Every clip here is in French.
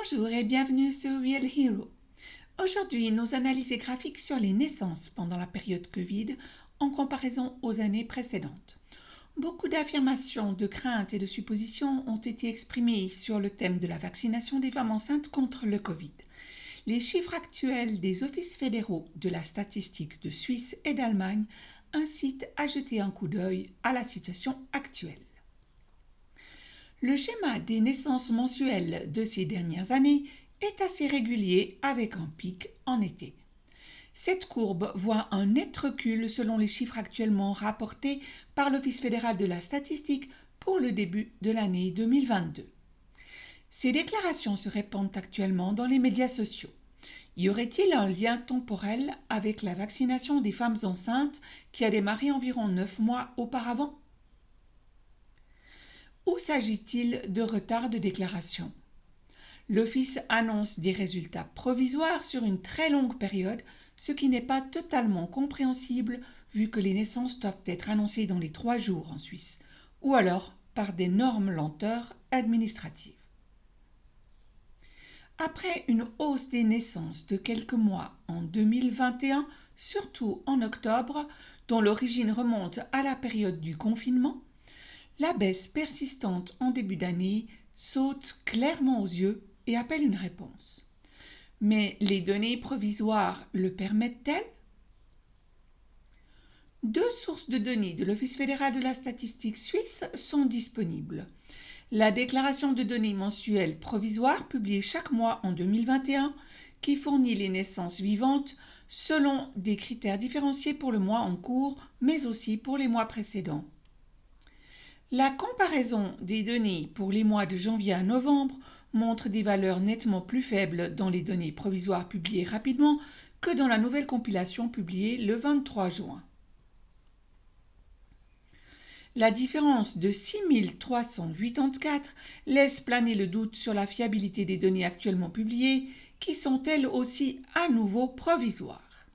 Bonjour et bienvenue sur Real Hero. Aujourd'hui, nos analyses graphiques sur les naissances pendant la période Covid en comparaison aux années précédentes. Beaucoup d'affirmations, de craintes et de suppositions ont été exprimées sur le thème de la vaccination des femmes enceintes contre le Covid. Les chiffres actuels des offices fédéraux de la statistique de Suisse et d'Allemagne incitent à jeter un coup d'œil à la situation actuelle. Le schéma des naissances mensuelles de ces dernières années est assez régulier avec un pic en été. Cette courbe voit un net recul selon les chiffres actuellement rapportés par l'Office fédéral de la statistique pour le début de l'année 2022. Ces déclarations se répandent actuellement dans les médias sociaux. Y aurait-il un lien temporel avec la vaccination des femmes enceintes qui a démarré environ 9 mois auparavant ? Ou s'agit-il de retard de déclaration ? L'Office annonce des résultats provisoires sur une très longue période, ce qui n'est pas totalement compréhensible vu que les naissances doivent être annoncées dans les 3 jours en Suisse, ou alors par d'énormes lenteurs administratives. Après une hausse des naissances de quelques mois en 2021, surtout en octobre, dont l'origine remonte à la période du confinement, la baisse persistante en début d'année saute clairement aux yeux et appelle une réponse. Mais les données provisoires le permettent-elles ? 2 sources de données de l'Office fédéral de la statistique suisse sont disponibles. La déclaration de données mensuelle provisoire publiée chaque mois en 2021 qui fournit les naissances vivantes selon des critères différenciés pour le mois en cours mais aussi pour les mois précédents. La comparaison des données pour les mois de janvier à novembre montre des valeurs nettement plus faibles dans les données provisoires publiées rapidement que dans la nouvelle compilation publiée le 23 juin. La différence de 6384 laisse planer le doute sur la fiabilité des données actuellement publiées qui sont elles aussi à nouveau provisoires.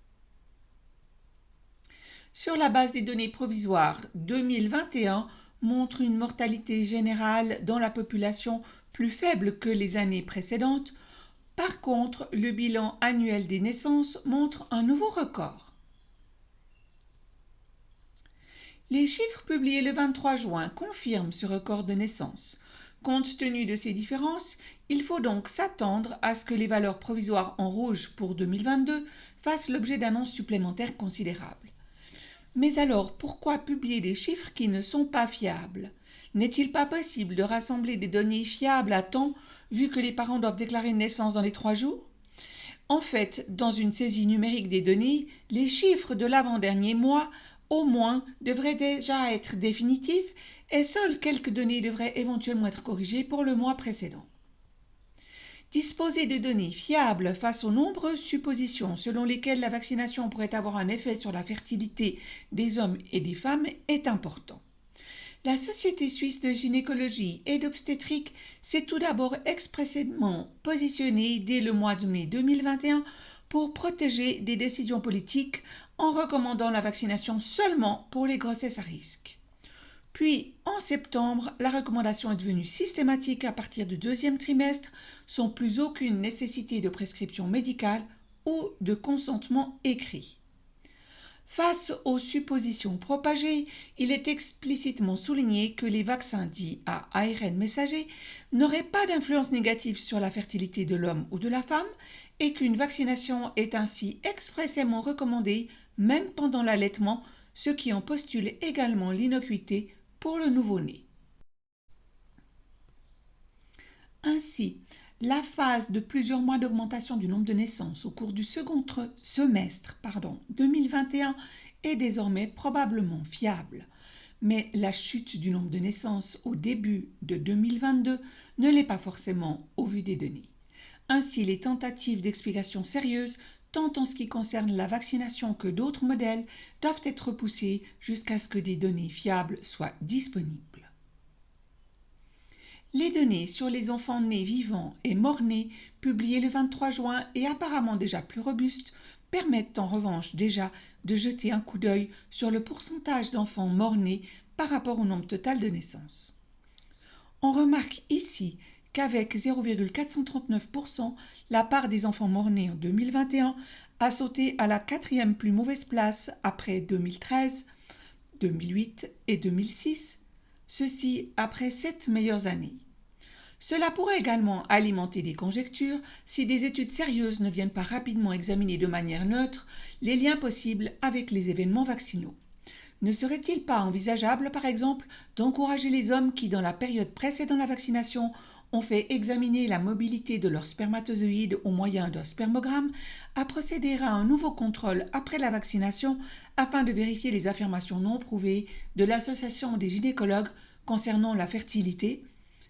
Sur la base des données provisoires 2021, montre une mortalité générale dans la population plus faible que les années précédentes. Par contre, le bilan annuel des naissances montre un nouveau record. Les chiffres publiés le 23 juin confirment ce record de naissances. Compte tenu de ces différences, il faut donc s'attendre à ce que les valeurs provisoires en rouge pour 2022 fassent l'objet d'annonces supplémentaires considérables. Mais alors, pourquoi publier des chiffres qui ne sont pas fiables ? N'est-il pas possible de rassembler des données fiables à temps, vu que les parents doivent déclarer une naissance dans les 3 jours ? En fait, dans une saisie numérique des données, les chiffres de l'avant-dernier mois, au moins, devraient déjà être définitifs et seules quelques données devraient éventuellement être corrigées pour le mois précédent. Disposer de données fiables face aux nombreuses suppositions selon lesquelles la vaccination pourrait avoir un effet sur la fertilité des hommes et des femmes est important. La Société suisse de gynécologie et d'obstétrique s'est tout d'abord expressément positionnée dès le mois de mai 2021 pour protéger des décisions politiques en recommandant la vaccination seulement pour les grossesses à risque. Puis, en septembre, la recommandation est devenue systématique à partir du 2e trimestre, sans plus aucune nécessité de prescription médicale ou de consentement écrit. Face aux suppositions propagées, il est explicitement souligné que les vaccins dits à ARN messager n'auraient pas d'influence négative sur la fertilité de l'homme ou de la femme et qu'une vaccination est ainsi expressément recommandée même pendant l'allaitement, ce qui en postule également l'innocuité pour le nouveau-né. Ainsi, la phase de plusieurs mois d'augmentation du nombre de naissances au cours du second semestre 2021 est désormais probablement fiable. Mais la chute du nombre de naissances au début de 2022 ne l'est pas forcément au vu des données. Ainsi, les tentatives d'explication sérieuses, tant en ce qui concerne la vaccination que d'autres modèles, doivent être repoussées jusqu'à ce que des données fiables soient disponibles. Les données sur les enfants nés vivants et morts-nés, publiées le 23 juin et apparemment déjà plus robustes, permettent en revanche déjà de jeter un coup d'œil sur le pourcentage d'enfants morts-nés par rapport au nombre total de naissances. On remarque ici qu'avec 0,439%, la part des enfants morts-nés en 2021 a sauté à la 4e plus mauvaise place après 2013, 2008 et 2006, ceci après 7 meilleures années. Cela pourrait également alimenter des conjectures si des études sérieuses ne viennent pas rapidement examiner de manière neutre les liens possibles avec les événements vaccinaux. Ne serait-il pas envisageable, par exemple, d'encourager les hommes qui, dans la période précédant la vaccination, ont fait examiner la mobilité de leurs spermatozoïdes au moyen d'un spermogramme, à procéder à un nouveau contrôle après la vaccination afin de vérifier les affirmations non prouvées de l'Association des gynécologues concernant la fertilité,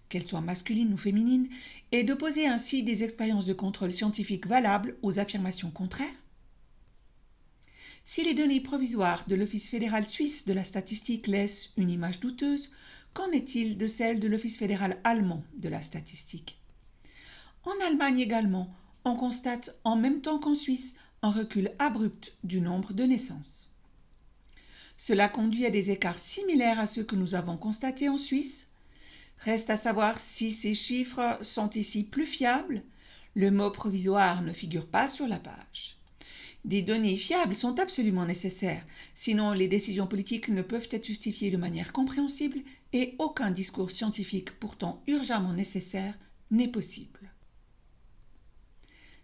qu'elle soit masculine ou féminine, et d'opposer ainsi des expériences de contrôle scientifique valables aux affirmations contraires? Si les données provisoires de l'Office fédéral suisse de la statistique laissent une image douteuse, qu'en est-il de celle de l'Office fédéral allemand de la statistique? En Allemagne également, on constate en même temps qu'en Suisse un recul abrupt du nombre de naissances. Cela conduit à des écarts similaires à ceux que nous avons constatés en Suisse. Reste à savoir si ces chiffres sont ici plus fiables. Le mot provisoire ne figure pas sur la page. Des données fiables sont absolument nécessaires, sinon les décisions politiques ne peuvent être justifiées de manière compréhensible et aucun discours scientifique pourtant urgemment nécessaire n'est possible.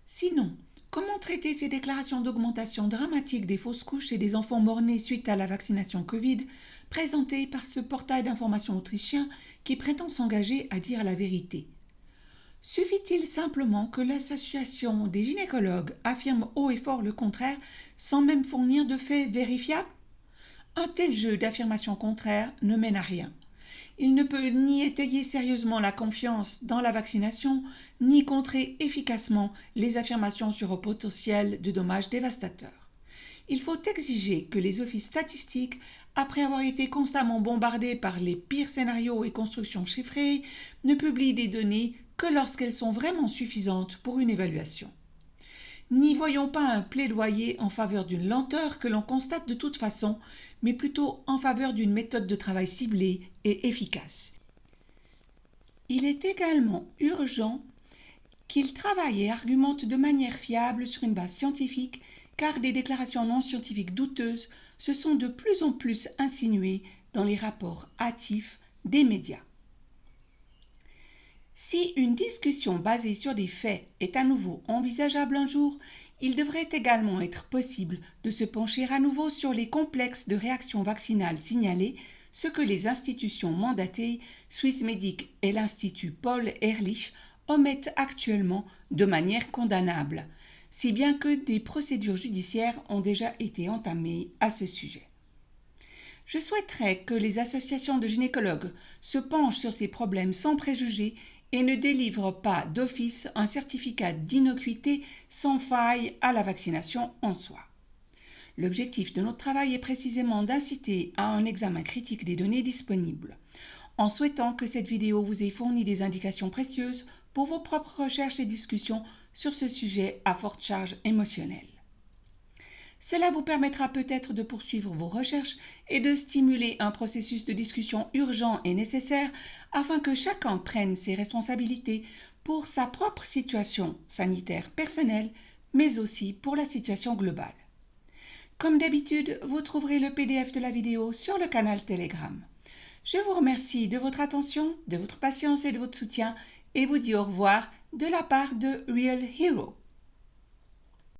Sinon, comment traiter ces déclarations d'augmentation dramatique des fausses couches chez des enfants morts-nés suite à la vaccination Covid, présentées par ce portail d'information autrichien qui prétend s'engager à dire la vérité? Suffit-il simplement que l'association des gynécologues affirme haut et fort le contraire sans même fournir de faits vérifiables? Un tel jeu d'affirmations contraires ne mène à rien. Il ne peut ni étayer sérieusement la confiance dans la vaccination, ni contrer efficacement les affirmations sur un potentiel de dommages dévastateurs. Il faut exiger que les offices statistiques, après avoir été constamment bombardés par les pires scénarios et constructions chiffrées, ne publient des données que lorsqu'elles sont vraiment suffisantes pour une évaluation. N'y voyons pas un plaidoyer en faveur d'une lenteur que l'on constate de toute façon, mais plutôt en faveur d'une méthode de travail ciblée et efficace. Il est également urgent qu'ils travaillent et argumentent de manière fiable sur une base scientifique, car des déclarations non scientifiques douteuses se sont de plus en plus insinuées dans les rapports hâtifs des médias. Si une discussion basée sur des faits est à nouveau envisageable un jour, il devrait également être possible de se pencher à nouveau sur les complexes de réactions vaccinales signalés, ce que les institutions mandatées, Swissmedic et l'Institut Paul Ehrlich, omettent actuellement de manière condamnable, si bien que des procédures judiciaires ont déjà été entamées à ce sujet. Je souhaiterais que les associations de gynécologues se penchent sur ces problèmes sans préjugés et ne délivrent pas d'office un certificat d'innocuité sans faille à la vaccination en soi. L'objectif de notre travail est précisément d'inciter à un examen critique des données disponibles, en souhaitant que cette vidéo vous ait fourni des indications précieuses pour vos propres recherches et discussions sur ce sujet à forte charge émotionnelle. Cela vous permettra peut-être de poursuivre vos recherches et de stimuler un processus de discussion urgent et nécessaire afin que chacun prenne ses responsabilités pour sa propre situation sanitaire personnelle, mais aussi pour la situation globale. Comme d'habitude, vous trouverez le PDF de la vidéo sur le canal Telegram. Je vous remercie de votre attention, de votre patience et de votre soutien et vous dis au revoir de la part de Real Hero.